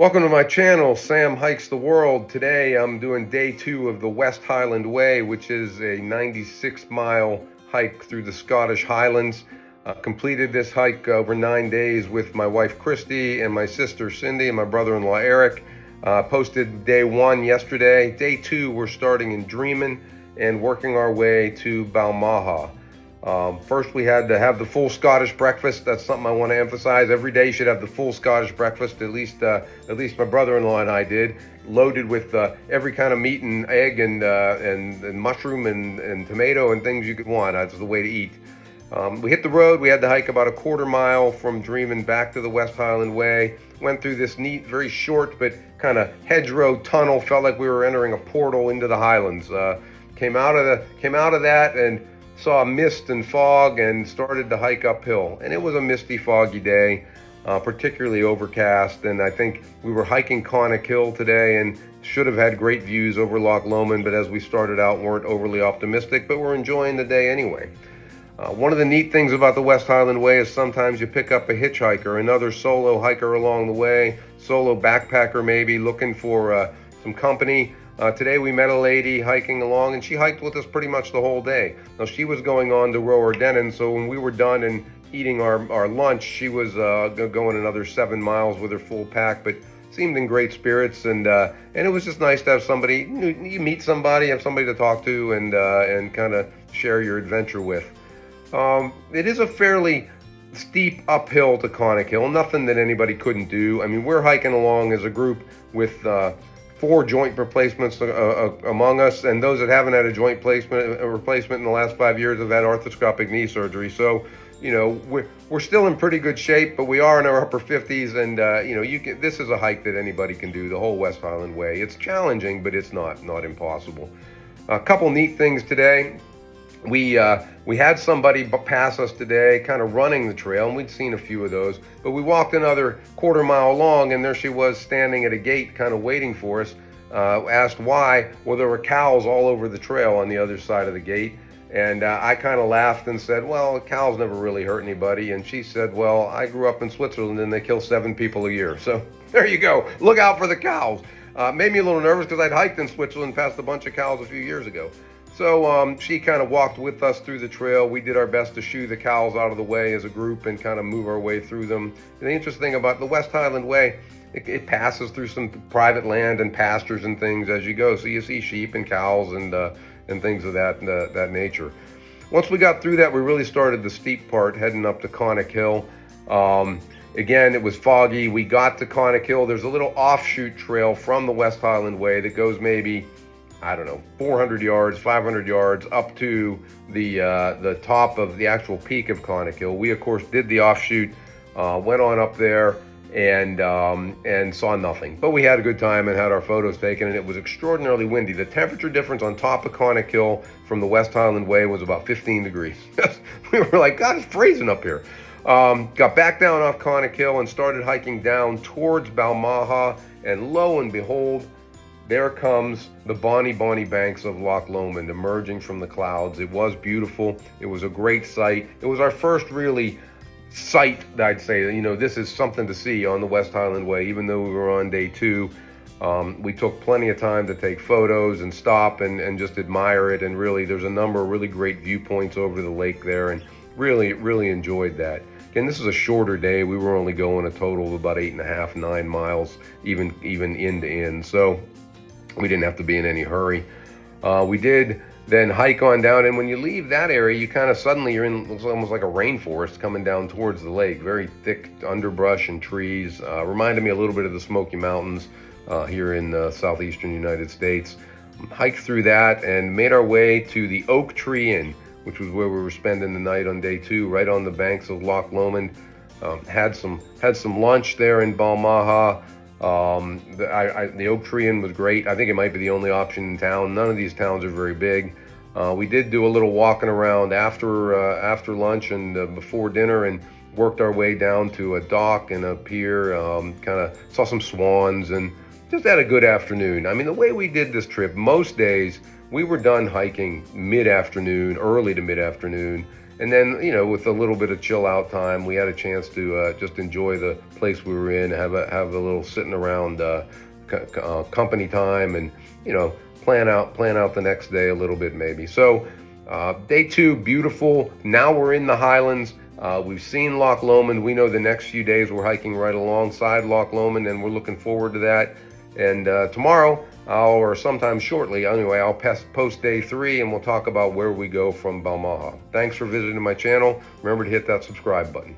Welcome to my channel, Sam Hikes the World. Today I'm doing day 2 of the West Highland Way, which is a 96-mile hike through the Scottish Highlands. Completed this hike over 9 days with my wife Christy and my sister Cindy and my brother-in-law Eric. Posted day 1 yesterday. Day 2 we're starting in Drymen and working our way to Balmaha. First we had to have the full Scottish breakfast. That's something I want to emphasize. Every day you should have the full Scottish breakfast. At least my brother-in-law and I did. Loaded with every kind of meat and egg and mushroom and tomato and things you could want. That's the way to eat. We hit the road. We had to hike about a quarter mile from Drymen back to the West Highland Way. Went through this neat, very short but kind of hedgerow tunnel. Felt like we were entering a portal into the Highlands. Came out of that and saw mist and fog and started to hike uphill. And it was a misty, foggy day, particularly overcast. And I think we were hiking Connick Hill today and should have had great views over Loch Lomond, but as we started out, weren't overly optimistic, but we're enjoying the day anyway. One of the neat things about the West Highland Way is sometimes you pick up a hitchhiker, another solo hiker along the way, solo backpacker maybe, looking for some company. Today we met a lady hiking along, and she hiked with us pretty much the whole day. Now she was going on to Rower Denon, so when we were done and eating our lunch, she was going another 7 miles with her full pack, but seemed in great spirits, and it was just nice to have somebody, you meet somebody, have somebody to talk to and kind of share your adventure with. It is a fairly steep uphill to Connick Hill, nothing that anybody couldn't do. I mean, we're hiking along as a group with 4 joint replacements among us, and those that haven't had a joint replacement in the last 5 years have had arthroscopic knee surgery. So, you know, we're still in pretty good shape, but we are in our upper 50s, and you know, this is a hike that anybody can do, the whole West Highland Way. It's challenging, but it's not impossible. A couple neat things today. We had somebody pass us today kind of running the trail, and we'd seen a few of those, but we walked another quarter mile along, and there she was standing at a gate kind of waiting for us. Asked why. Well, there were cows all over the trail on the other side of the gate, and I kind of laughed and said, well, cows never really hurt anybody. And she said, well, I grew up in Switzerland and they kill 7 people a year, so there you go, look out for the cows. Made me a little nervous because I'd hiked in Switzerland past a bunch of cows a few years ago. So she kind of walked with us through the trail. We did our best to shoo the cows out of the way as a group and kind of move our way through them. And the interesting thing about the West Highland Way, it passes through some private land and pastures and things as you go. So you see sheep and cows and things of that nature. Once we got through that, we really started the steep part heading up to Connick Hill. Again, it was foggy. We got to Connick Hill. There's a little offshoot trail from the West Highland Way that goes maybe, I don't know, 400 yards, 500 yards up to the top of the actual peak of Connick Hill. We, of course, did the offshoot, went on up there and saw nothing. But we had a good time and had our photos taken, and it was extraordinarily windy. The temperature difference on top of Connick Hill from the West Highland Way was about 15 degrees. We were like, God, it's freezing up here. Got back down off Connick Hill and started hiking down towards Balmaha, and lo and behold, there comes the bonny banks of Loch Lomond emerging from the clouds. It was beautiful. It was a great sight. It was our first really sight, I'd say. You know, this is something to see on the West Highland Way. Even though we were on day 2, we took plenty of time to take photos and stop and just admire it. And really, there's a number of really great viewpoints over the lake there, and really enjoyed that. Again, this is a shorter day. We were only going a total of about 8.5, 9 miles, even end to end. So we didn't have to be in any hurry. We did then hike on down, and when you leave that area, you kind of suddenly you're in, it's almost like a rainforest coming down towards the lake. Very thick underbrush and trees. Reminded me a little bit of the Smoky Mountains here in the southeastern United States. Hiked through that and made our way to the Oak Tree Inn, which was where we were spending the night on day 2, right on the banks of Loch Lomond. Had some lunch there in Balmaha. The Oak Tree Inn was great. I think it might be the only option in town. None of these towns are very big. We did do a little walking around after lunch and before dinner, and worked our way down to a dock and a pier. Kind of saw some swans and just had a good afternoon. I mean, the way we did this trip, most days we were done hiking mid-afternoon, early to mid-afternoon, And then, you know, with a little bit of chill out time, we had a chance to just enjoy the place we were in, have a little sitting around company time, and, you know, plan out the next day a little bit maybe. So day 2, beautiful. Now we're in the Highlands. We've seen Loch Lomond. We know the next few days we're hiking right alongside Loch Lomond, and we're looking forward to that. And tomorrow, or sometime shortly, anyway, I'll post day 3, and we'll talk about where we go from Balmaha. Thanks for visiting my channel. Remember to hit that subscribe button.